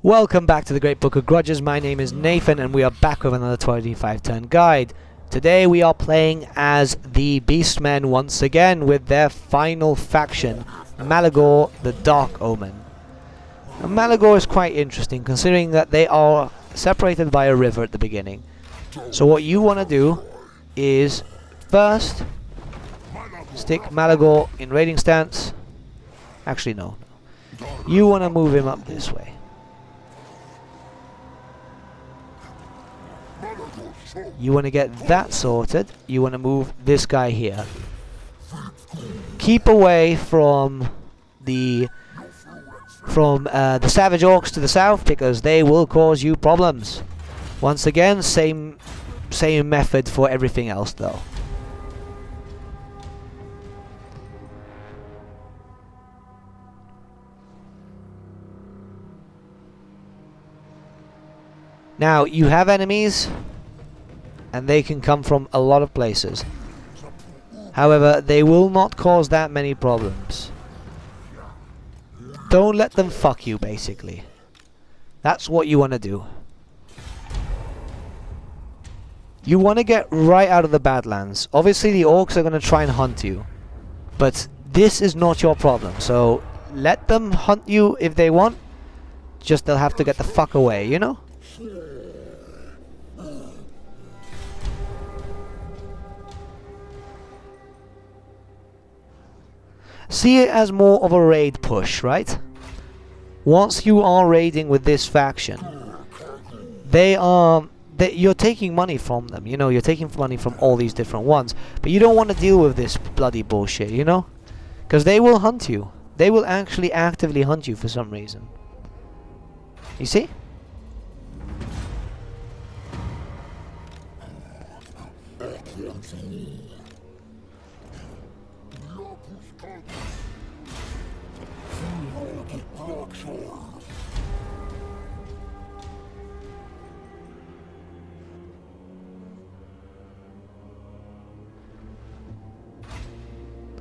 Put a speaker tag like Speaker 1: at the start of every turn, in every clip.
Speaker 1: Welcome back to the Great Book of Grudges. My name is Nathan and we are back with another 25 turn guide. Today we are playing as the Beastmen once again with their final faction, Malagor the Dark Omen. Now, Malagor is quite interesting considering that they are separated by a river at the beginning. So what you want to do is first stick Malagor in raiding stance. Actually no. You want to move him up this way. You want to get that sorted. You want to move this guy here. Keep away from the savage orcs to the south because they will cause you problems. Once again, same method for everything else though. Now you have enemies and they can come from a lot of places. However, they will not cause that many problems. Don't let them fuck you, basically. That's what you want to do. You want to get right out of the Badlands. Obviously, the orcs are going to try and hunt you. But this is not your problem. So, let them hunt you if they want. Just they'll have to get the fuck away, you know? See it as more of a raid push, right? Once you are raiding with this faction, you're taking money from them, you know, you're taking money from all these different ones, but you don't want to deal with this bloody bullshit, you know? Because they will hunt you. They will actually actively hunt you for some reason. You see?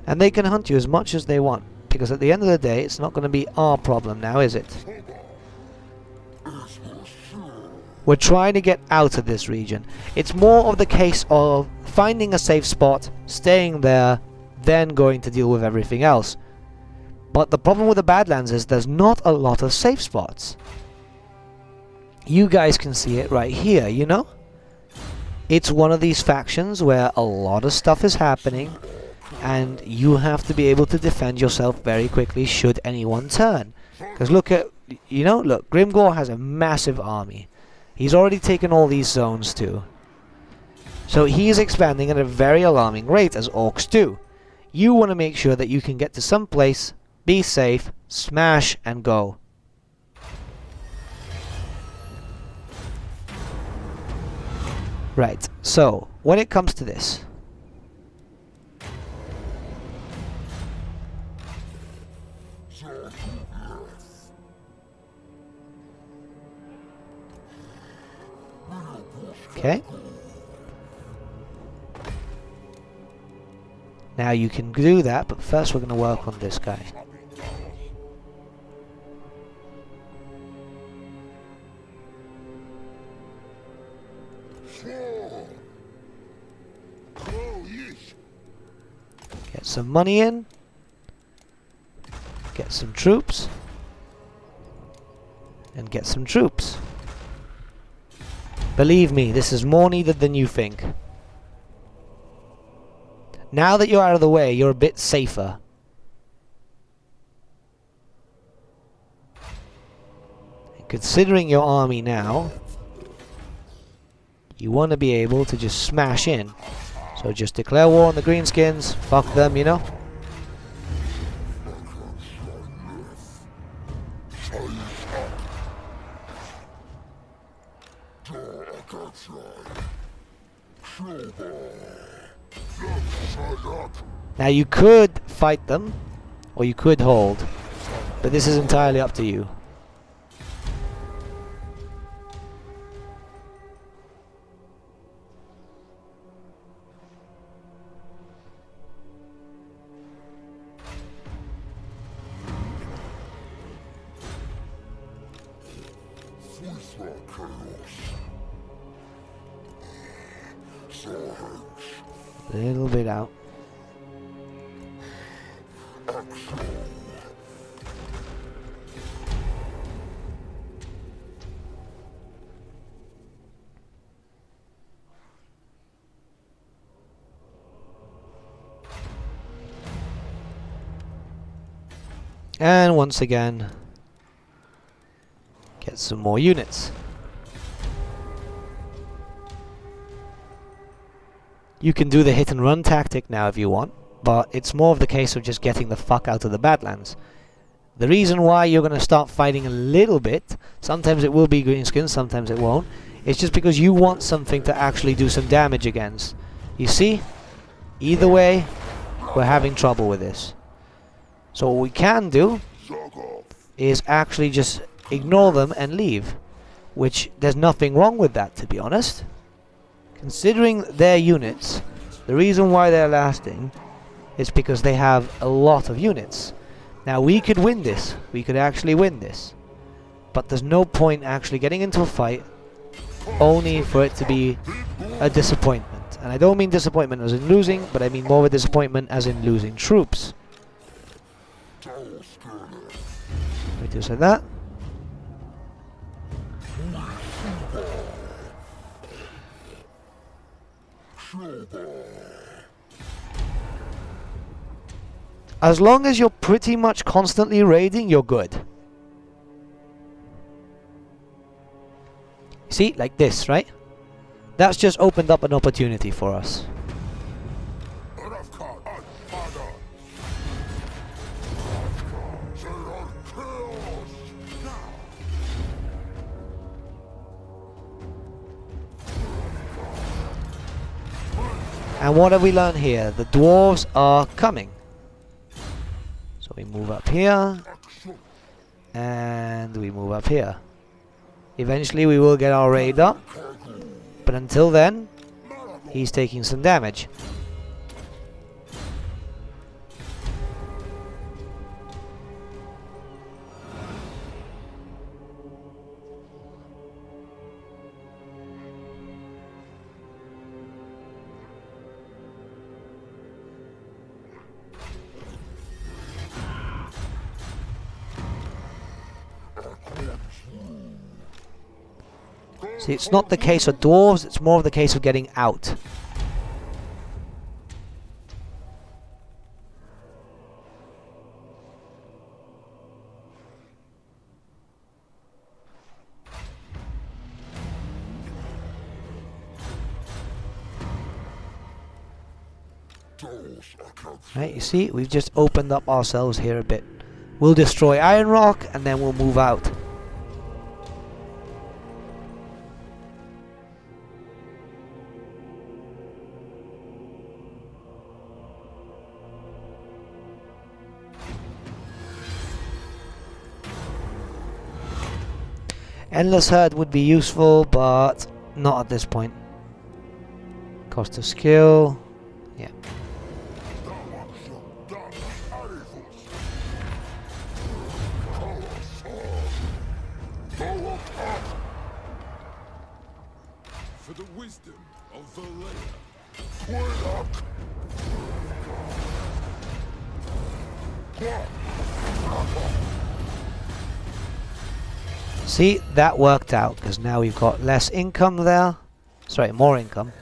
Speaker 1: And they can hunt you as much as they want, because at the end of the day, it's not going to be our problem now, is it? We're trying to get out of this region. It's more of the case of finding a safe spot, staying there, then going to deal with everything else. But the problem with the Badlands is there's not a lot of safe spots. You guys can see it right here, you know? It's one of these factions where a lot of stuff is happening, and you have to be able to defend yourself very quickly should anyone turn. Because look at, you know, look, Grimgor has a massive army. He's already taken all these zones too. So he's expanding at a very alarming rate, as orcs do. You want to make sure that you can get to some place, be safe, smash and go. Right, so when it comes to this, okay. Now you can do that, but first we're going to work on this guy. Get some money in. Get some troops. And get some troops. Believe me, this is more needed than you think. Now that you're out of the way, you're a bit safer. And considering your army now, you want to be able to just smash in. So just declare war on the greenskins, fuck them, you know? Now you could fight them, or you could hold, but this is entirely up to you. A little bit out. And once again, get some more units. You can do the hit and run tactic now if you want, but it's more of the case of just getting the fuck out of the Badlands. The reason why you're going to start fighting a little bit, sometimes it will be greenskins, sometimes it won't, it's just because you want something to actually do some damage against. You see? Either way, we're having trouble with this. So what we can do is actually just ignore them and leave, which there's nothing wrong with that, to be honest. Considering their units, the reason why they're lasting is because they have a lot of units. Now we could win this, we could actually win this, but there's no point actually getting into a fight only for it to be a disappointment. And I don't mean disappointment as in losing, but I mean more of a disappointment as in losing troops. We just like that. As long as you're pretty much constantly raiding, you're good. See, like this, right? That's just opened up an opportunity for us. And what have we learned here? The dwarves are coming. So we move up here. And we move up here. Eventually we will get our raid up. But until then, he's taking some damage. See, it's not the case of dwarves, it's more of the case of getting out. Right, you see, we've just opened up ourselves here a bit. We'll destroy Iron Rock and then we'll move out. Endless Herd would be useful, but not at this point. Cost of skill, yeah.
Speaker 2: For the wisdom of the
Speaker 1: See, that worked out, because now we've got less income there. Sorry, more income.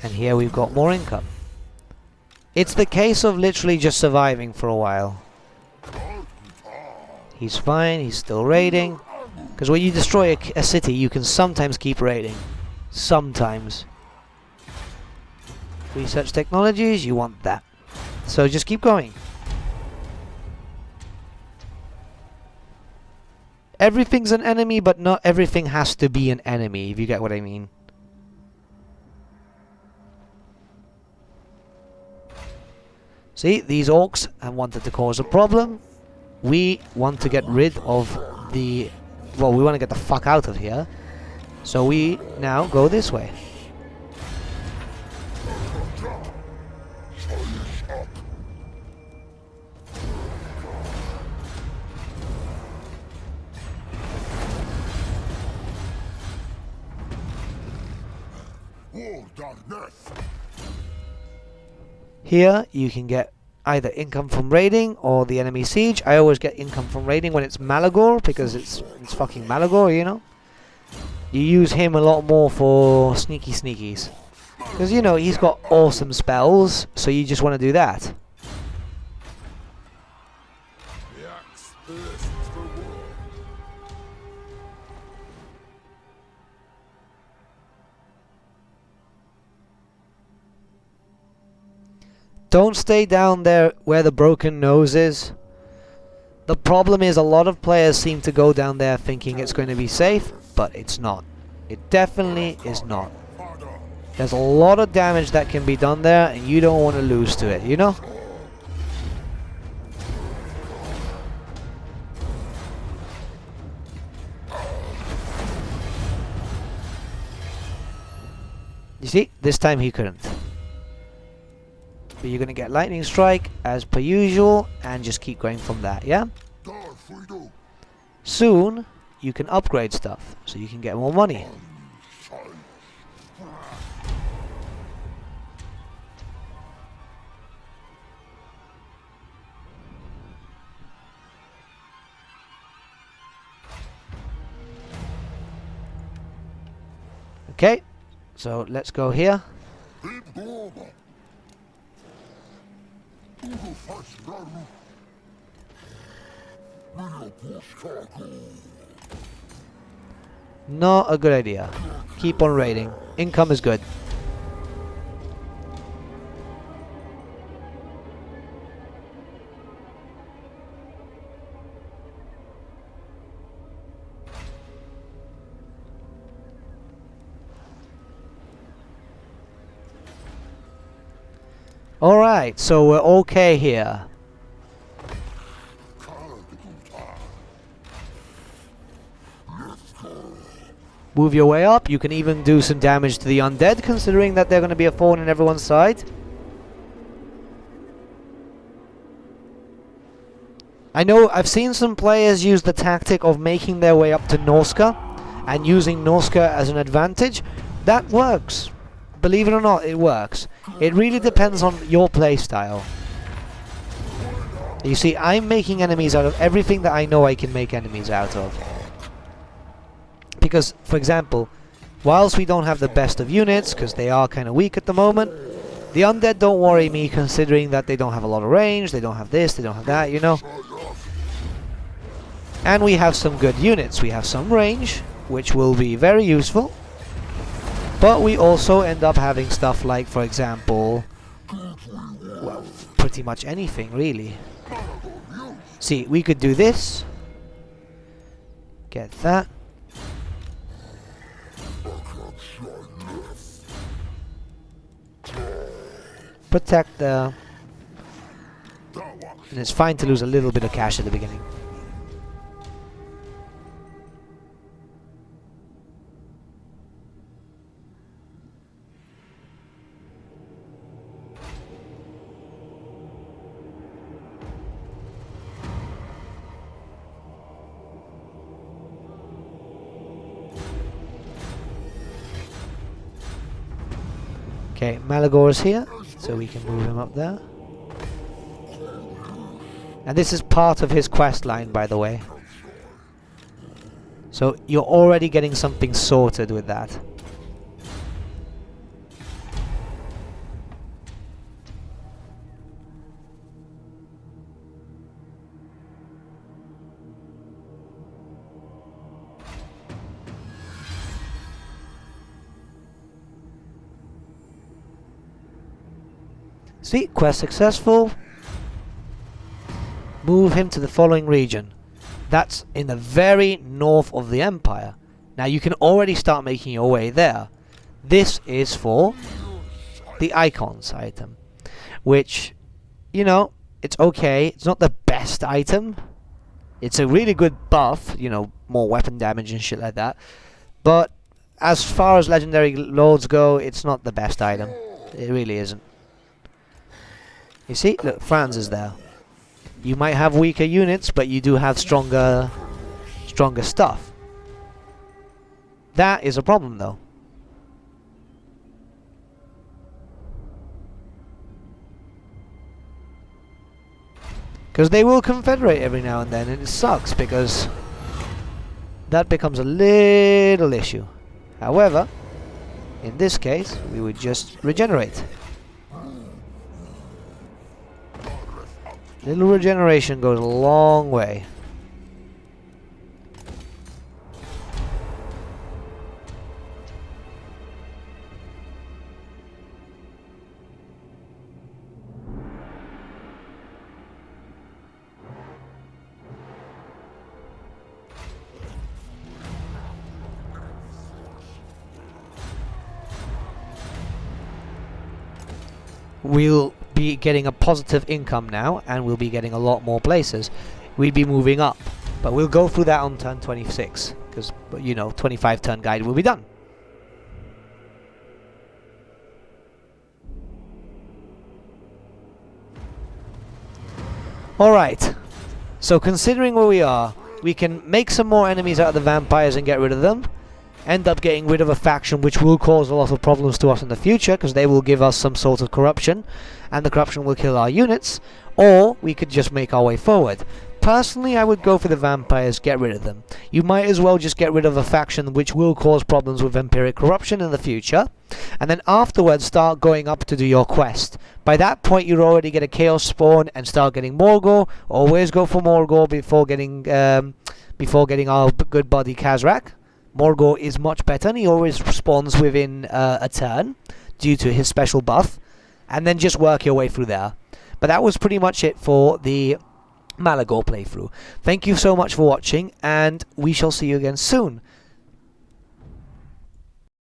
Speaker 1: And here we've got more income. It's the case of literally just surviving for a while. He's fine, he's still raiding. Because when you destroy a city, you can sometimes keep raiding. Sometimes. Research technologies, you want that. So just keep going. Everything's an enemy, but not everything has to be an enemy, if you get what I mean. See, these orcs have wanted to cause a problem. We want to get rid of the... Well, we want to get the fuck out of here. So we now go this way. Here you can get either income from raiding or the enemy siege. I always get income from raiding when it's Malagor, because it's fucking Malagor, you know. You use him a lot more for sneaky sneakies, because you know he's got awesome spells, so you just want to do that.
Speaker 2: The axe thirsts for war.
Speaker 1: Don't stay down there where the broken nose is. The problem is a lot of players seem to go down there thinking it's going to be safe, but it's not. It definitely is not. There's a lot of damage that can be done there, and you don't want to lose to it, you know? You see, this time he couldn't. But you're going to get lightning strike as per usual, and just keep going from that, yeah? Soon you can upgrade stuff, so you can get more money. Okay, so let's go here. Not a good idea. Keep on raiding. Income is good. Alright, so we're okay here. Move your way up. You can even do some damage to the undead, considering that they're going to be a thorn in everyone's side. I know I've seen some players use the tactic of making their way up to Norska and using Norska as an advantage. That works. Believe it or not, it works. It really depends on your playstyle. You see, I'm making enemies out of everything that I know I can make enemies out of. Because, for example, whilst we don't have the best of units, because they are kind of weak at the moment, the undead don't worry me, considering that they don't have a lot of range, they don't have this, they don't have that, you know. And we have some good units. We have some range, which will be very useful. But we also end up having stuff like, for example, well, pretty much anything, really. See, we could do this. Get that. Protect the... And it's fine to lose a little bit of cash at the beginning. Okay, Malagor is here, so we can move him up there. And this is part of his quest line, by the way. So you're already getting something sorted with that. See, quest successful. Move him to the following region. That's in the very north of the Empire. Now you can already start making your way there. This is for the icons item, which, you know, it's okay. It's not the best item. It's a really good buff, you know, more weapon damage and shit like that. But as far as legendary lords go, it's not the best item. It really isn't. You see, look, Franz is there. You might have weaker units, but you do have stronger stuff. That is a problem, though. Because they will confederate every now and then, and it sucks because that becomes a little issue. However, in this case, we would just regenerate. Little regeneration goes a long way. We'll be getting a positive income now, and we'll be getting a lot more places. We'd be moving up, but we'll go through that on turn 26, because, you know, 25 turn guide will be done. Alright, so considering where we are, we can make some more enemies out of the vampires and get rid of them. End up getting rid of a faction which will cause a lot of problems to us in the future, because they will give us some sort of corruption, and the corruption will kill our units, or we could just make our way forward. Personally, I would go for the vampires, get rid of them. You might as well just get rid of a faction which will cause problems with vampiric corruption in the future, and then afterwards start going up to do your quest. By that point you already get a chaos spawn and start getting Morgor. Always go for Morgor before getting our good buddy Khazrak. Morgor is much better, and he always spawns within a turn due to his special buff, and then just work your way through there. But that was pretty much it for the Malagor playthrough. Thank you so much for watching, and we shall see you again soon.